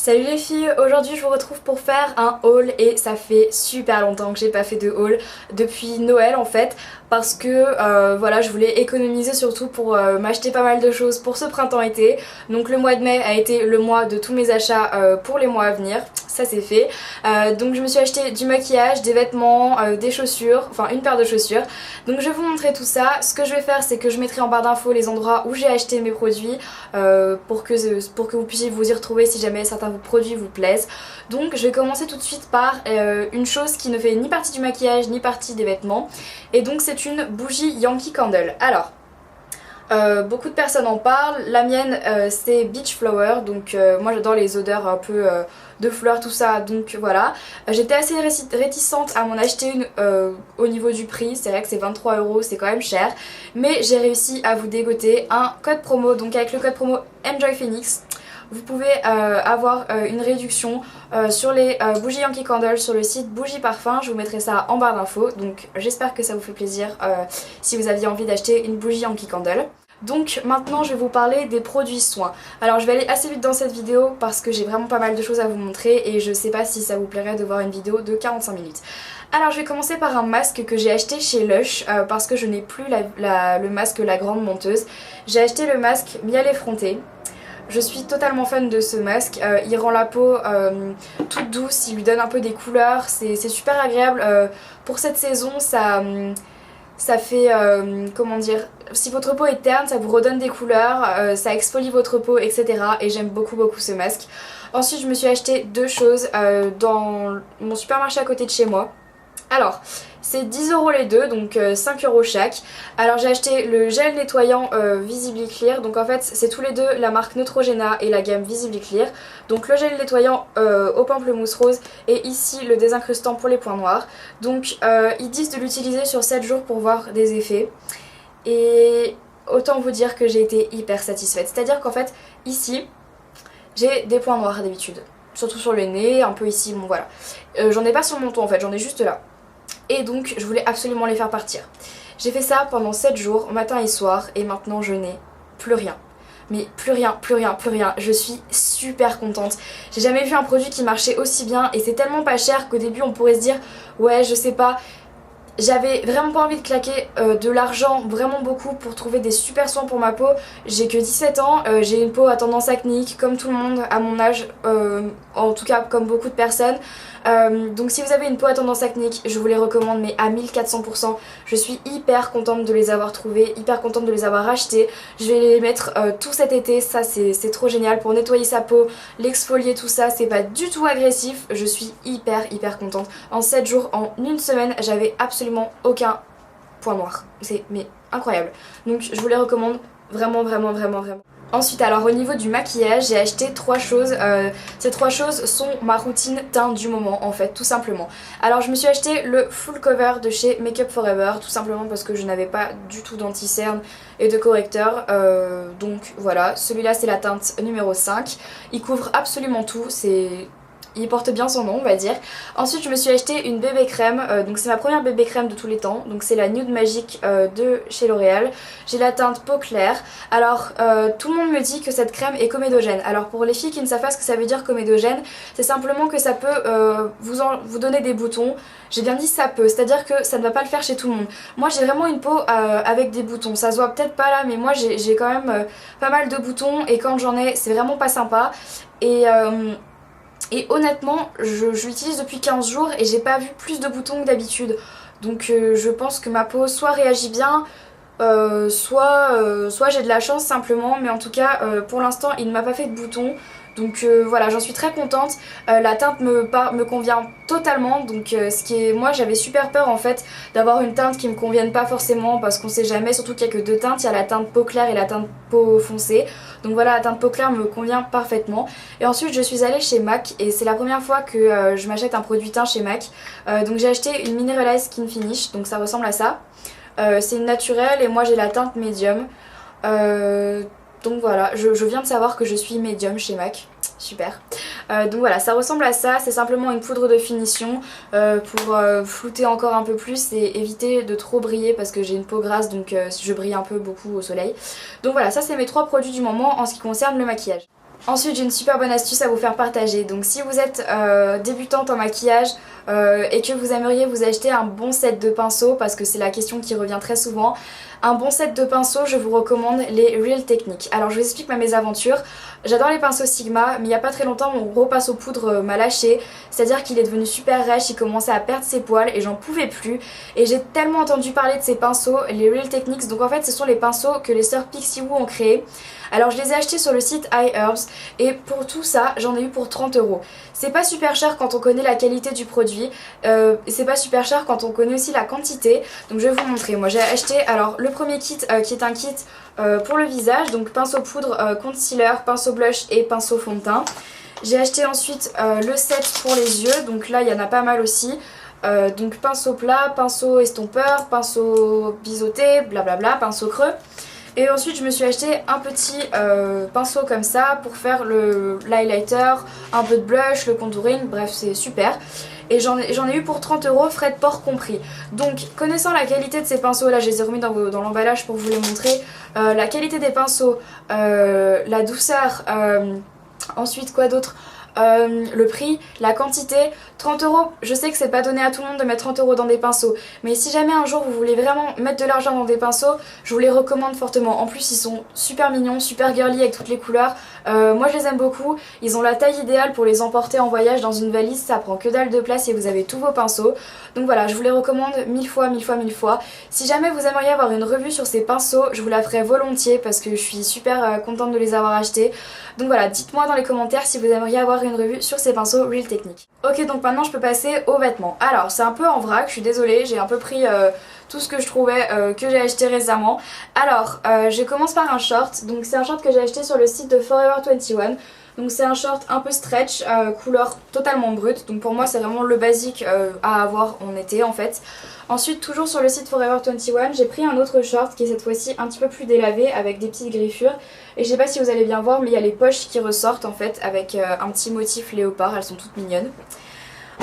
Salut les filles, aujourd'hui je vous retrouve pour faire un haul et ça fait super longtemps que j'ai pas fait de haul depuis Noël en fait parce que voilà, je voulais économiser surtout pour m'acheter pas mal de choses pour ce printemps-été. Donc le mois de mai a été le mois de tous mes achats pour les mois à venir, ça c'est fait. Donc je me suis acheté du maquillage, des vêtements, des chaussures, enfin une paire de chaussures. Donc je vais vous montrer tout ça. Ce que je vais faire c'est que je mettrai en barre d'infos les endroits où j'ai acheté mes produits pour que vous puissiez vous y retrouver si jamais certains produits vous plaisent. Donc je vais commencer tout de suite par une chose qui ne fait ni partie du maquillage ni partie des vêtements, et donc c'est une bougie Yankee Candle. Alors beaucoup de personnes en parlent, la mienne c'est Beach Flower, donc moi j'adore les odeurs un peu de fleurs, tout ça, donc voilà. J'étais assez réticente à m'en acheter une au niveau du prix, c'est vrai que c'est 23 €, c'est quand même cher, mais j'ai réussi à vous dégoter un code promo, donc avec le code promo ENJOYPHOENIX, vous pouvez avoir une réduction sur les bougies Yankee Candle sur le site Bougie Parfum. Je vous mettrai ça en barre d'infos, donc j'espère que ça vous fait plaisir si vous aviez envie d'acheter une bougie Yankee Candle. Donc maintenant je vais vous parler des produits soins. Alors je vais aller assez vite dans cette vidéo parce que j'ai vraiment pas mal de choses à vous montrer et je sais pas si ça vous plairait de voir une vidéo de 45 minutes. Alors je vais commencer par un masque que j'ai acheté chez Lush parce que je n'ai plus le masque La Grande Menteuse. J'ai acheté le masque Miel Effronté. Je suis totalement fan de ce masque, il rend la peau toute douce, il lui donne un peu des couleurs, c'est super agréable. Pour cette saison, ça fait, comment dire, si votre peau est terne, ça vous redonne des couleurs, ça exfolie votre peau, etc. Et j'aime beaucoup ce masque. Ensuite, je me suis acheté deux choses dans mon supermarché à côté de chez moi. Alors, c'est 10 € les deux, donc 5 € chaque. Alors j'ai acheté le gel nettoyant Visibly Clear, donc en fait c'est tous les deux la marque Neutrogena et la gamme Visibly Clear. Donc le gel nettoyant au pamplemousse rose et ici le désincrustant pour les points noirs. Donc ils disent de l'utiliser sur 7 jours pour voir des effets. Et autant vous dire que j'ai été hyper satisfaite. C'est-à-dire qu'en fait ici j'ai des points noirs d'habitude. Surtout sur le nez, un peu ici, bon voilà. J'en ai pas sur le menton en fait, j'en ai juste là. Et donc je voulais absolument les faire partir. J'ai fait ça pendant 7 jours, matin et soir, et maintenant je n'ai plus rien. Mais plus rien, plus rien, plus rien. Je suis super contente. J'ai jamais vu un produit qui marchait aussi bien et c'est tellement pas cher qu'au début on pourrait se dire ouais je sais pas. J'avais vraiment pas envie de claquer de l'argent vraiment beaucoup pour trouver des super soins pour ma peau. J'ai que 17 ans, j'ai une peau à tendance acnéique comme tout le monde à mon âge, en tout cas comme beaucoup de personnes. Donc si vous avez une peau à tendance acnéique, je vous les recommande mais à 1400%. Je suis hyper contente de les avoir trouvés, hyper contente de les avoir achetés. Je vais les mettre tout cet été, ça c'est trop génial pour nettoyer sa peau, l'exfolier, tout ça, c'est pas du tout agressif. Je suis hyper contente. En 7 jours, en une semaine, j'avais absolument aucun point noir. C'est mais incroyable. Donc je vous les recommande vraiment. Ensuite, alors au niveau du maquillage, j'ai acheté 3 choses. Ces 3 choses sont ma routine teint du moment en fait, tout simplement. Alors je me suis acheté le full cover de chez Make Up For Ever, tout simplement parce que je n'avais pas du tout d'anti-cerne et de correcteur. Donc voilà, celui-là c'est la teinte numéro 5. Il couvre absolument tout, il porte bien son nom on va dire. Ensuite je me suis acheté une bébé crème, donc c'est ma première bébé crème de tous les temps. Donc c'est la Nude Magic de chez L'Oréal. J'ai la teinte peau claire. Alors tout le monde me dit que cette crème est comédogène. Alors pour les filles qui ne savent pas ce que ça veut dire comédogène, c'est simplement que ça peut vous donner des boutons. J'ai bien dit ça peut, c'est à dire que ça ne va pas le faire chez tout le monde. Moi j'ai vraiment une peau avec des boutons, ça se voit peut-être pas là mais moi j'ai quand même pas mal de boutons et quand j'en ai c'est vraiment pas sympa. Et honnêtement, je l'utilise depuis 15 jours et j'ai pas vu plus de boutons que d'habitude. Donc je pense que ma peau soit réagit bien, soit j'ai de la chance simplement. Mais en tout cas, pour l'instant, il ne m'a pas fait de boutons. Donc voilà, j'en suis très contente. La teinte me convient totalement. Donc moi j'avais super peur en fait d'avoir une teinte qui me convienne pas forcément parce qu'on sait jamais, surtout qu'il y a que deux teintes, il y a la teinte peau claire et la teinte peau foncée. Donc voilà, la teinte peau claire me convient parfaitement. Et ensuite je suis allée chez MAC et c'est la première fois que je m'achète un produit teint chez MAC. Donc j'ai acheté une Mineralized Skin Finish, donc ça ressemble à ça. C'est une naturelle et moi j'ai la teinte médium. Donc voilà, je viens de savoir que je suis médium chez MAC, super. Donc voilà, ça ressemble à ça, c'est simplement une poudre de finition pour flouter encore un peu plus et éviter de trop briller parce que j'ai une peau grasse donc je brille un peu beaucoup au soleil. Donc voilà, ça c'est mes 3 produits du moment en ce qui concerne le maquillage. Ensuite j'ai une super bonne astuce à vous faire partager, donc si vous êtes débutante en maquillage et que vous aimeriez vous acheter un bon set de pinceaux, parce que c'est la question qui revient très souvent, un bon set de pinceaux, je vous recommande les Real Techniques. Alors je vous explique ma mésaventure. J'adore les pinceaux Sigma, mais il n'y a pas très longtemps mon gros pinceau poudre m'a lâché, c'est-à-dire qu'il est devenu super rêche, il commençait à perdre ses poils et j'en pouvais plus. Et j'ai tellement entendu parler de ces pinceaux, les Real Techniques, donc en fait ce sont les pinceaux que les sœurs Pixiwoo ont créés. Alors je les ai achetés sur le site iHerbs et pour tout ça j'en ai eu pour 30 €. C'est pas super cher quand on connaît la qualité du produit, c'est pas super cher quand on connaît aussi la quantité. Donc je vais vous montrer, moi j'ai acheté alors le premier kit qui est un kit pour le visage, donc pinceau poudre, concealer, pinceau blush et pinceau fond de teint. J'ai acheté ensuite le set pour les yeux, donc là il y en a pas mal aussi. Donc pinceau plat, pinceau estompeur, pinceau biseauté, blablabla, pinceau creux. Et ensuite je me suis acheté un petit pinceau comme ça pour faire l'highlighter, un peu de blush, le contouring, bref c'est super. Et j'en ai eu pour 30 €, frais de port compris. Donc connaissant la qualité de ces pinceaux, là je les ai remis dans l'emballage pour vous les montrer. La qualité des pinceaux, la douceur, ensuite quoi d'autre, le prix, la quantité, 30 €, je sais que c'est pas donné à tout le monde de mettre 30 € dans des pinceaux, mais si jamais un jour vous voulez vraiment mettre de l'argent dans des pinceaux, je vous les recommande fortement. En plus ils sont super mignons, super girly avec toutes les couleurs, moi je les aime beaucoup, ils ont la taille idéale pour les emporter en voyage dans une valise, ça prend que dalle de place et vous avez tous vos pinceaux. Donc voilà, je vous les recommande 1000 fois, 1000 fois, 1000 fois. Si jamais vous aimeriez avoir une revue sur ces pinceaux, je vous la ferai volontiers parce que je suis super contente de les avoir achetés. Donc voilà, dites-moi dans les commentaires si vous aimeriez avoir une revue sur ces pinceaux Real Techniques. Ok, donc maintenant je peux passer aux vêtements. Alors c'est un peu en vrac, je suis désolée, j'ai un peu pris tout ce que je trouvais que j'ai acheté récemment. Alors je commence par un short, donc c'est un short que j'ai acheté sur le site de Forever 21. Donc c'est un short un peu stretch, couleur totalement brute, donc pour moi c'est vraiment le basique à avoir en été en fait. Ensuite toujours sur le site Forever 21 j'ai pris un autre short qui est cette fois-ci un petit peu plus délavé avec des petites griffures. Et je sais pas si vous allez bien voir mais il y a les poches qui ressortent en fait avec un petit motif léopard, elles sont toutes mignonnes.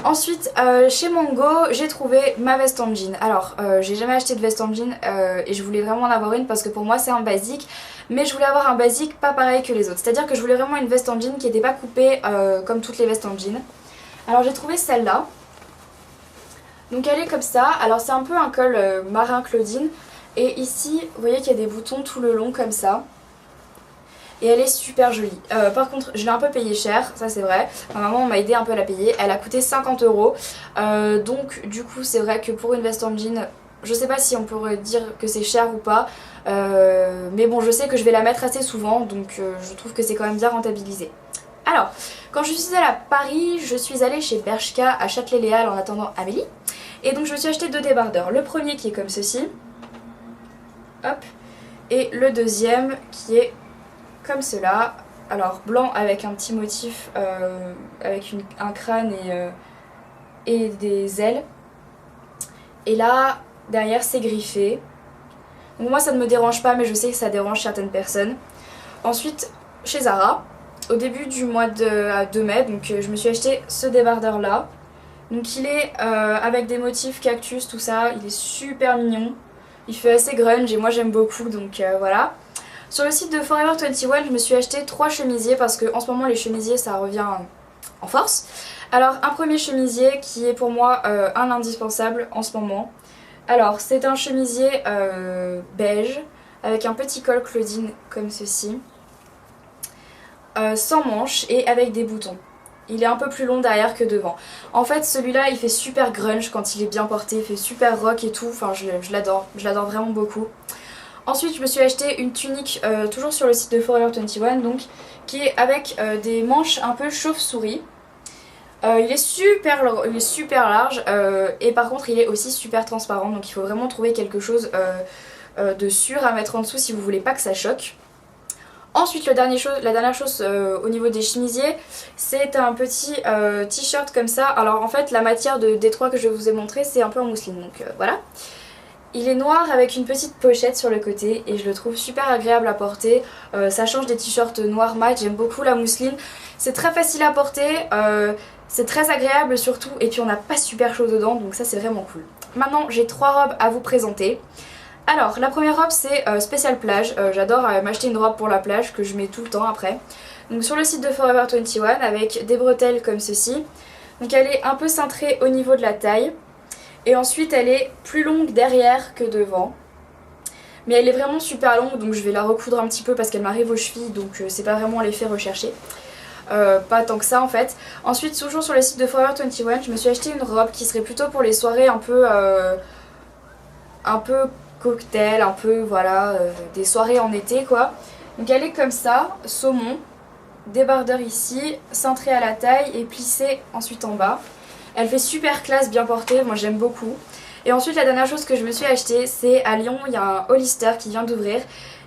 Ensuite chez Mango j'ai trouvé ma veste en jean. Alors j'ai jamais acheté de veste en jean et je voulais vraiment en avoir une parce que pour moi c'est un basique. Mais je voulais avoir un basique pas pareil que les autres. C'est-à-dire que je voulais vraiment une veste en jean qui n'était pas coupée comme toutes les vestes en jean. Alors j'ai trouvé celle-là. Donc elle est comme ça. Alors c'est un peu un col marin Claudine. Et ici vous voyez qu'il y a des boutons tout le long comme ça. Et elle est super jolie. Par contre je l'ai un peu payée cher, ça c'est vrai. Ma maman m'a aidé un peu à la payer. Elle a coûté 50 €. Donc du coup c'est vrai que pour une veste en jean, je sais pas si on pourrait dire que c'est cher ou pas. Mais bon je sais que je vais la mettre assez souvent. Donc je trouve que c'est quand même bien rentabilisé. Alors quand je suis allée à Paris, je suis allée chez Bershka à Châtelet-Léal en attendant Amélie. Et donc je me suis acheté deux débardeurs. Le premier qui est comme ceci. Hop. Et le deuxième qui est comme cela, alors blanc avec un petit motif avec un crâne et des ailes. Et là derrière c'est griffé. Donc moi ça ne me dérange pas mais je sais que ça dérange certaines personnes. Ensuite chez Zara, au début du mois de mai, donc je me suis acheté ce débardeur là. Donc il est avec des motifs cactus, tout ça, il est super mignon. Il fait assez grunge et moi j'aime beaucoup donc voilà. Sur le site de Forever 21, je me suis acheté 3 chemisiers parce que en ce moment les chemisiers ça revient en force. Alors un premier chemisier qui est pour moi un indispensable en ce moment. Alors c'est un chemisier beige avec un petit col Claudine comme ceci, sans manches et avec des boutons. Il est un peu plus long derrière que devant. En fait celui-là il fait super grunge quand il est bien porté, il fait super rock et tout, enfin je l'adore vraiment beaucoup. Ensuite je me suis acheté une tunique toujours sur le site de Forever 21 donc, qui est avec des manches un peu chauve-souris. Il est super large et par contre il est aussi super transparent donc il faut vraiment trouver quelque chose de sûr à mettre en dessous si vous voulez pas que ça choque. Ensuite la dernière chose au niveau des chemisiers, c'est un petit t-shirt comme ça. Alors en fait la matière des trois que je vous ai montré c'est un peu en mousseline donc voilà. Il est noir avec une petite pochette sur le côté et je le trouve super agréable à porter. Ça change des t-shirts noirs mat, j'aime beaucoup la mousseline. C'est très facile à porter, c'est très agréable surtout et puis on n'a pas super chaud dedans donc ça c'est vraiment cool. Maintenant j'ai 3 robes à vous présenter. Alors la première robe c'est spéciale plage, j'adore m'acheter une robe pour la plage que je mets tout le temps après. Donc sur le site de Forever 21 avec des bretelles comme ceci. Donc elle est un peu cintrée au niveau de la taille. Et ensuite elle est plus longue derrière que devant. Mais elle est vraiment super longue, donc je vais la recoudre un petit peu parce qu'elle m'arrive aux chevilles, donc c'est pas vraiment l'effet recherché. Pas tant que ça en fait. Ensuite, toujours sur le site de Forever 21, je me suis acheté une robe qui serait plutôt pour les soirées un peu cocktail, un peu voilà, des soirées en été quoi. Donc elle est comme ça, saumon, débardeur ici, cintrée à la taille et plissée ensuite en bas. Elle fait super classe, bien portée, moi j'aime beaucoup. Et ensuite la dernière chose que je me suis achetée, c'est à Lyon, il y a un Hollister qui vient d'ouvrir.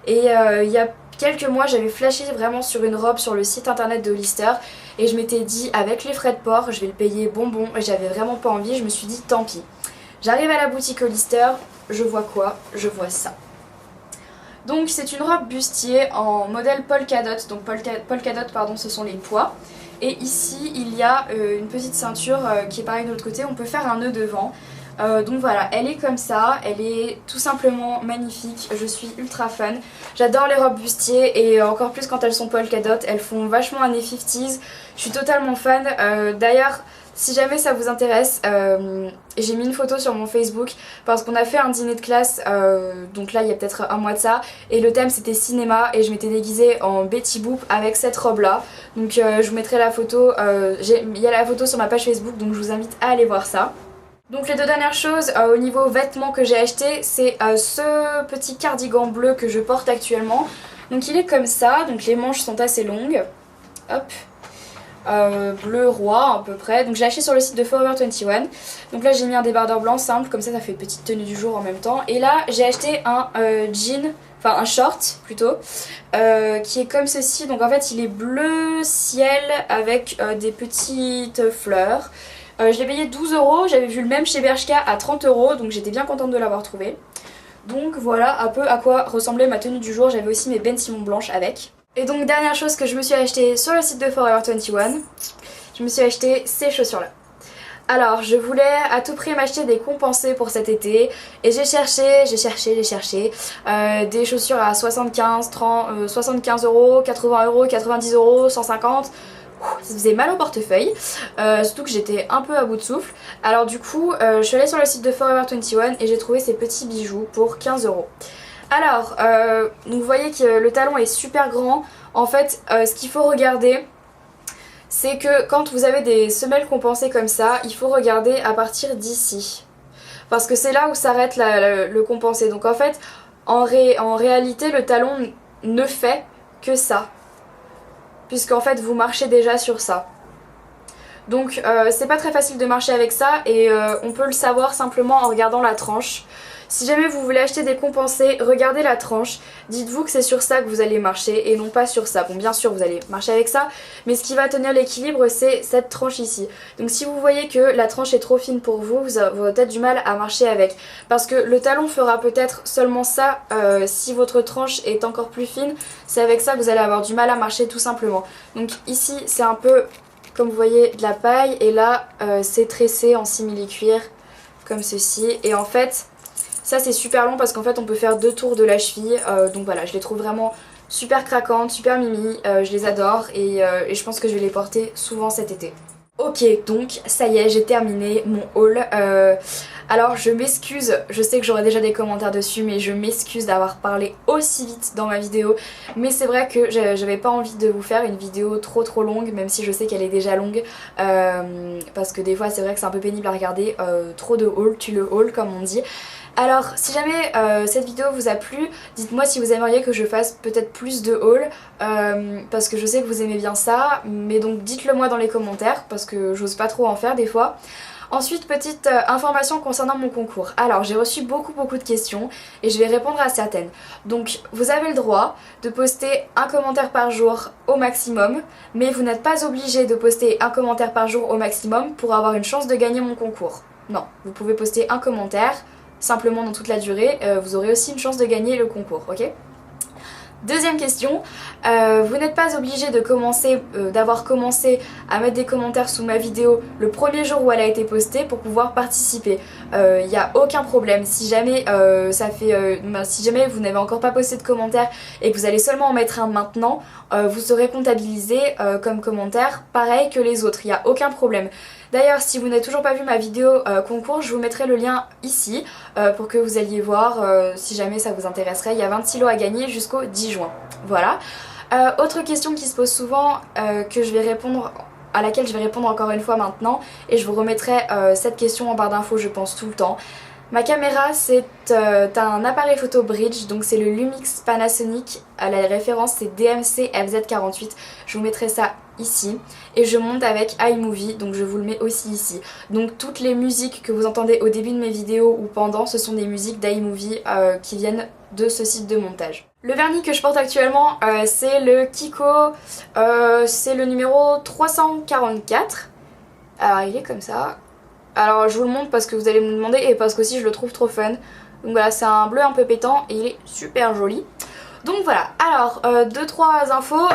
Et il y a quelques mois j'avais flashé vraiment sur une robe sur le site internet de Hollister. Et je m'étais dit avec les frais de port je vais le payer bonbon et j'avais vraiment pas envie, je me suis dit tant pis. J'arrive à la boutique Hollister, je vois quoi? Je vois ça. Donc c'est une robe bustier en modèle polka dot, donc polka dot pardon, ce sont les pois. Et ici il y a une petite ceinture qui est pareil de l'autre côté, on peut faire un nœud devant. Donc voilà, elle est comme ça, elle est tout simplement magnifique, je suis ultra fan. J'adore les robes bustiers et encore plus quand elles sont polka dot, elles font vachement années 50s, je suis totalement fan. D'ailleurs, si jamais ça vous intéresse, j'ai mis une photo sur mon Facebook parce qu'on a fait un dîner de classe, donc là il y a peut-être un mois de ça, et le thème c'était cinéma et je m'étais déguisée en Betty Boop avec cette robe là. Donc je vous mettrai la photo, il y a la photo sur ma page Facebook, donc je vous invite à aller voir ça. Donc les deux dernières choses au niveau vêtements que j'ai acheté, c'est ce petit cardigan bleu que je porte actuellement. Donc il est comme ça, donc les manches sont assez longues. Hop. Bleu roi à peu près. Donc j'ai acheté sur le site de Forever 21. Donc là j'ai mis un débardeur blanc simple, comme ça fait petite tenue du jour en même temps. Et là j'ai acheté un jean, enfin un short plutôt, qui est comme ceci. Donc en fait il est bleu ciel avec des petites fleurs. Je l'ai payé 12 €, j'avais vu le même chez Bershka à 30 €, donc j'étais bien contente de l'avoir trouvé. Donc voilà un peu à quoi ressemblait ma tenue du jour, j'avais aussi mes Ben Simon blanches avec. Et donc dernière chose que je me suis acheté sur le site de Forever 21, je me suis acheté ces chaussures là. Alors je voulais à tout prix m'acheter des compensés pour cet été et j'ai cherché des chaussures à 75, 30, 75 €, 80 €, 90 €, 150. Ça faisait mal au portefeuille, surtout que j'étais un peu à bout de souffle. Alors du coup je suis allée sur le site de Forever 21 et j'ai trouvé ces petits bijoux pour 15 €. Alors donc vous voyez que le talon est super grand. En fait ce qu'il faut regarder, c'est que quand vous avez des semelles compensées comme ça, il faut regarder à partir d'ici, parce que c'est là où s'arrête le compensé. Donc en fait en réalité le talon ne fait que ça, puisqu'en fait vous marchez déjà sur ça. Donc c'est pas très facile de marcher avec ça et on peut le savoir simplement en regardant la tranche. Si jamais vous voulez acheter des compensés, regardez la tranche, dites-vous que c'est sur ça que vous allez marcher et non pas sur ça. Bon bien sûr vous allez marcher avec ça, mais ce qui va tenir l'équilibre c'est cette tranche ici. Donc si vous voyez que la tranche est trop fine pour vous, vous aurez peut-être du mal à marcher avec. Parce que le talon fera peut-être seulement ça, si votre tranche est encore plus fine, c'est avec ça que vous allez avoir du mal à marcher tout simplement. Donc ici c'est un peu, comme vous voyez, de la paille et là c'est tressé en simili-cuir comme ceci. Et en fait ça c'est super long parce qu'en fait on peut faire 2 tours de la cheville, donc voilà, je les trouve vraiment super craquantes, super mimi, je les adore et je pense que je vais les porter souvent cet été. Ok, donc ça y est, j'ai terminé mon haul. Alors je m'excuse, je sais que j'aurai déjà des commentaires dessus, mais je m'excuse d'avoir parlé aussi vite dans ma vidéo. Mais c'est vrai que j'avais pas envie de vous faire une vidéo trop longue, même si je sais qu'elle est déjà longue. Parce que des fois c'est vrai que c'est un peu pénible à regarder, trop de haul, tue le haul comme on dit. Alors si jamais cette vidéo vous a plu, dites-moi si vous aimeriez que je fasse peut-être plus de haul, parce que je sais que vous aimez bien ça, mais donc dites-le moi dans les commentaires parce que j'ose pas trop en faire des fois. Ensuite, petite information concernant mon concours. Alors j'ai reçu beaucoup de questions et je vais répondre à certaines. Donc vous avez le droit de poster un commentaire par jour au maximum, mais vous n'êtes pas obligé de poster un commentaire par jour au maximum pour avoir une chance de gagner mon concours. Non, vous pouvez poster un commentaire simplement dans toute la durée, vous aurez aussi une chance de gagner le concours, ok ? Deuxième question, vous n'êtes pas obligé de d'avoir commencé à mettre des commentaires sous ma vidéo le premier jour où elle a été postée pour pouvoir participer. Il n'y a aucun problème. Si jamais, si jamais vous n'avez encore pas posté de commentaires et que vous allez seulement en mettre un maintenant, vous serez comptabilisé comme commentaire pareil que les autres. Il n'y a aucun problème. D'ailleurs, si vous n'avez toujours pas vu ma vidéo concours, je vous mettrai le lien ici pour que vous alliez voir si jamais ça vous intéresserait. Il y a 26 lots à gagner jusqu'au 10 juin. Voilà. Autre question qui se pose souvent, à laquelle je vais répondre encore une fois maintenant, et je vous remettrai cette question en barre d'infos, je pense, tout le temps. Ma caméra, c'est un appareil photo bridge, donc c'est le Lumix Panasonic, la référence c'est DMC FZ48, je vous mettrai ça ici, et je monte avec iMovie, donc je vous le mets aussi ici. Donc toutes les musiques que vous entendez au début de mes vidéos ou pendant, ce sont des musiques d'iMovie qui viennent de ce site de montage. Le vernis que je porte actuellement, c'est le Kiko, c'est le numéro 344, alors il est comme ça. Alors je vous le montre parce que vous allez me demander et parce qu'aussi je le trouve trop fun. Donc voilà, c'est un bleu un peu pétant et il est super joli. Donc voilà, alors 2-3 infos.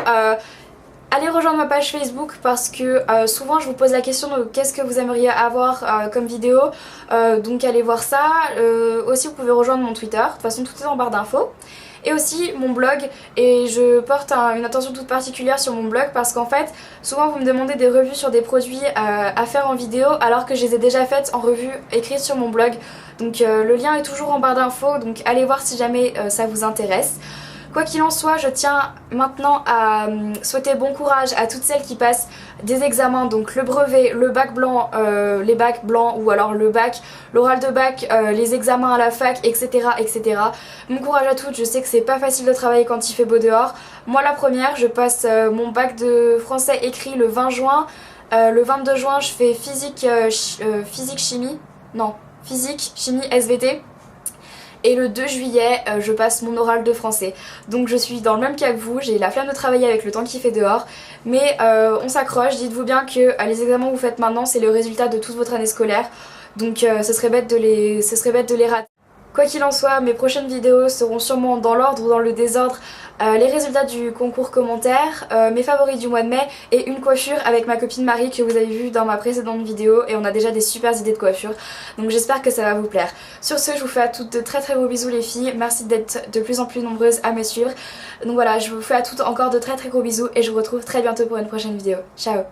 Allez rejoindre ma page Facebook parce que souvent je vous pose la question de qu'est-ce que vous aimeriez avoir comme vidéo. Donc allez voir ça. Aussi vous pouvez rejoindre mon Twitter, de toute façon tout est en barre d'infos. Et aussi mon blog, et je porte une attention toute particulière sur mon blog parce qu'en fait souvent vous me demandez des revues sur des produits à faire en vidéo alors que je les ai déjà faites en revue écrite sur mon blog. Donc le lien est toujours en barre d'infos, donc allez voir si jamais ça vous intéresse. Quoi qu'il en soit, je tiens maintenant à souhaiter bon courage à toutes celles qui passent des examens, donc le brevet, le bac blanc, les bacs blancs ou alors le bac, l'oral de bac, les examens à la fac, etc. etc. Bon courage à toutes, je sais que c'est pas facile de travailler quand il fait beau dehors. Moi la première, je passe mon bac de français écrit le 20 juin. Le 22 juin, je fais physique, chimie, SVT. Et le 2 juillet, je passe mon oral de français. Donc je suis dans le même cas que vous, j'ai la flemme de travailler avec le temps qu'il fait dehors. Mais on s'accroche, dites-vous bien que les examens que vous faites maintenant, c'est le résultat de toute votre année scolaire. Donc ce serait bête de les rater. Quoi qu'il en soit, mes prochaines vidéos seront sûrement dans l'ordre ou dans le désordre. Les résultats du concours commentaire, mes favoris du mois de mai et une coiffure avec ma copine Marie que vous avez vu dans ma précédente vidéo et on a déjà des super idées de coiffure, donc j'espère que ça va vous plaire. Sur ce, je vous fais à toutes de très très gros bisous les filles, merci d'être de plus en plus nombreuses à me suivre. Donc voilà, je vous fais à toutes encore de très très gros bisous et je vous retrouve très bientôt pour une prochaine vidéo. Ciao.